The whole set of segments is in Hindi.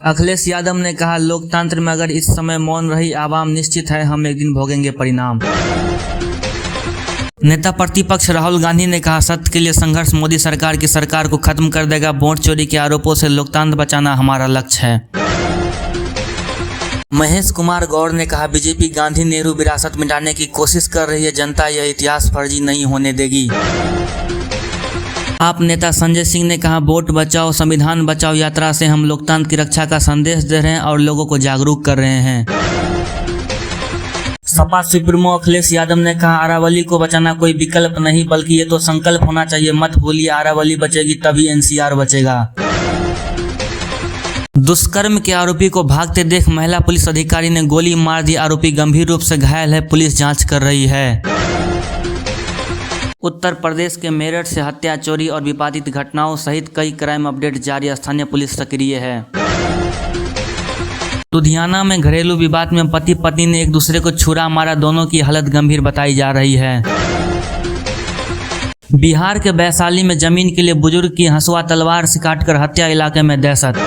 अखिलेश यादव ने कहा, लोकतंत्र में अगर इस समय मौन रही आवाम, निश्चित है हम एक दिन भोगेंगे परिणाम। नेता प्रतिपक्ष राहुल गांधी ने कहा, सत्य के लिए संघर्ष मोदी सरकार की सरकार को खत्म कर देगा। वोट चोरी के आरोपों से लोकतंत्र बचाना हमारा लक्ष्य है। महेश कुमार गौड़ ने कहा, बीजेपी गांधी नेहरू विरासत मिटाने की कोशिश कर रही है, जनता यह इतिहास फर्जी नहीं होने देगी। आप नेता संजय सिंह ने कहा, वोट बचाओ संविधान बचाओ यात्रा से हम लोकतंत्र की रक्षा का संदेश दे रहे हैं और लोगों को जागरूक कर रहे हैं। सपा सुप्रीमो अखिलेश यादव ने कहा, अरावली को बचाना कोई विकल्प नहीं बल्कि ये तो संकल्प होना चाहिए। मत भूलिए, अरावली बचेगी तभी एनसीआर बचेगा। दुष्कर्म के आरोपी को भागते देख महिला पुलिस अधिकारी ने गोली मार दी। आरोपी गंभीर रूप से घायल है, पुलिस जांच कर रही है। उत्तर प्रदेश के मेरठ से हत्या, चोरी और विवादित घटनाओं सहित कई क्राइम अपडेट जारी, स्थानीय पुलिस सक्रिय है। लुधियाना में घरेलू विवाद में पति पत्नी ने एक दूसरे को छुरा मारा, दोनों की हालत गंभीर बताई जा रही है। बिहार के वैशाली में जमीन के लिए बुजुर्ग की हंसुआ तलवार से काटकर हत्या, इलाके में दहशत।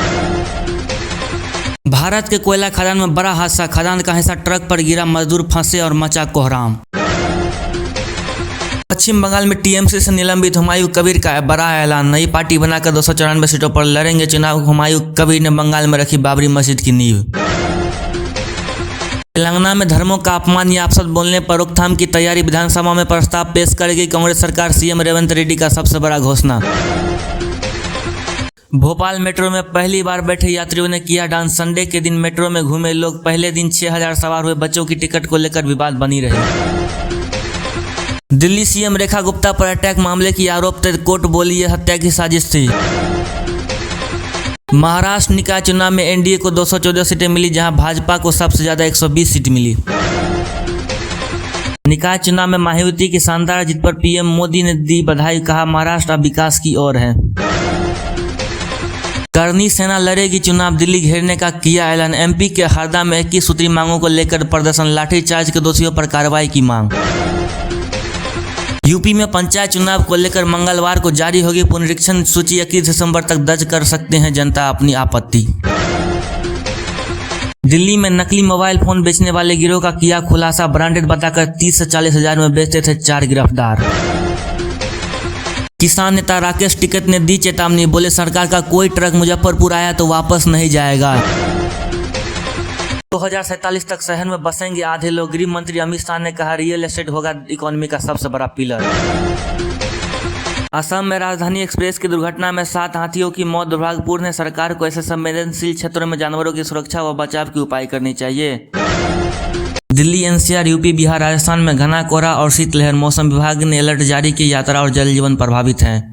भारत के कोयला खदान में बड़ा हादसा, खदान का हिस्सा ट्रक पर गिरा, मजदूर फंसे और मचा कोहराम। पश्चिम बंगाल में टीएमसी से निलंबित हुमायूं कबीर का बड़ा ऐलान, नई पार्टी बनाकर 294 सीटों पर लड़ेंगे चुनाव। हुमायूं कबीर ने बंगाल में रखी बाबरी मस्जिद की नींव। तेलंगाना में धर्मों का अपमान या अपशब्द बोलने पर रोकथाम की तैयारी, विधानसभा में प्रस्ताव पेश करेगी कांग्रेस सरकार। सीएम रेवंत रेड्डी का सबसे बड़ा घोषणा। भोपाल मेट्रो में पहली बार बैठे यात्रियों ने किया डांस, संडे के दिन मेट्रो में घूमे लोग। पहले दिन 6000 सवार हुए, बच्चों की टिकट को लेकर विवाद बनी रही। दिल्ली सीएम रेखा गुप्ता पर अटैक मामले की आरोप थे, कोर्ट बोली यह हत्या की साजिश थी। महाराष्ट्र निकाय चुनाव में एनडीए को 214 सीटें मिली, जहां भाजपा को सबसे ज्यादा 120 सीट मिली। निकाय चुनाव में मायावती की शानदार जीत पर पीएम मोदी ने दी बधाई, कहा महाराष्ट्र अब विकास की ओर है। करनी सेना लड़ेगी चुनाव, दिल्ली घेरने का किया ऐलान। एमपी के हरदा में 21 सूत्री मांगों को लेकर प्रदर्शन, लाठीचार्ज के दोषियों पर कार्रवाई की मांग। यूपी में पंचायत चुनाव को लेकर मंगलवार को जारी होगी पुनरीक्षण सूची, 21 दिसंबर तक दर्ज कर सकते हैं जनता अपनी आपत्ति। दिल्ली में नकली मोबाइल फोन बेचने वाले गिरोह का किया खुलासा, ब्रांडेड बताकर 30 से 40 हजार में बेचते थे 4 गिरफ्तार। किसान नेता राकेश टिकैत ने दी चेतावनी, बोले सरकार का कोई ट्रक मुजफ्फरपुर आया तो वापस नहीं जाएगा। 2047 तक शहर में बसेंगे आधे लोग, गृह मंत्री अमित शाह ने कहा रियल एस्टेट होगा इकोनॉमी का सबसे बड़ा पिलर। असम में राजधानी एक्सप्रेस की दुर्घटना में 7 हाथियों की मौत, दुर्भाग्यपूर्ण है। सरकार को ऐसे संवेदनशील क्षेत्रों में जानवरों की सुरक्षा व बचाव की उपाय करनी चाहिए। दिल्ली एनसीआर यूपी बिहार राजस्थान में घना कोहरा और शीतलहर, मौसम विभाग ने अलर्ट जारी किया, यात्रा और जल जीवन प्रभावित है।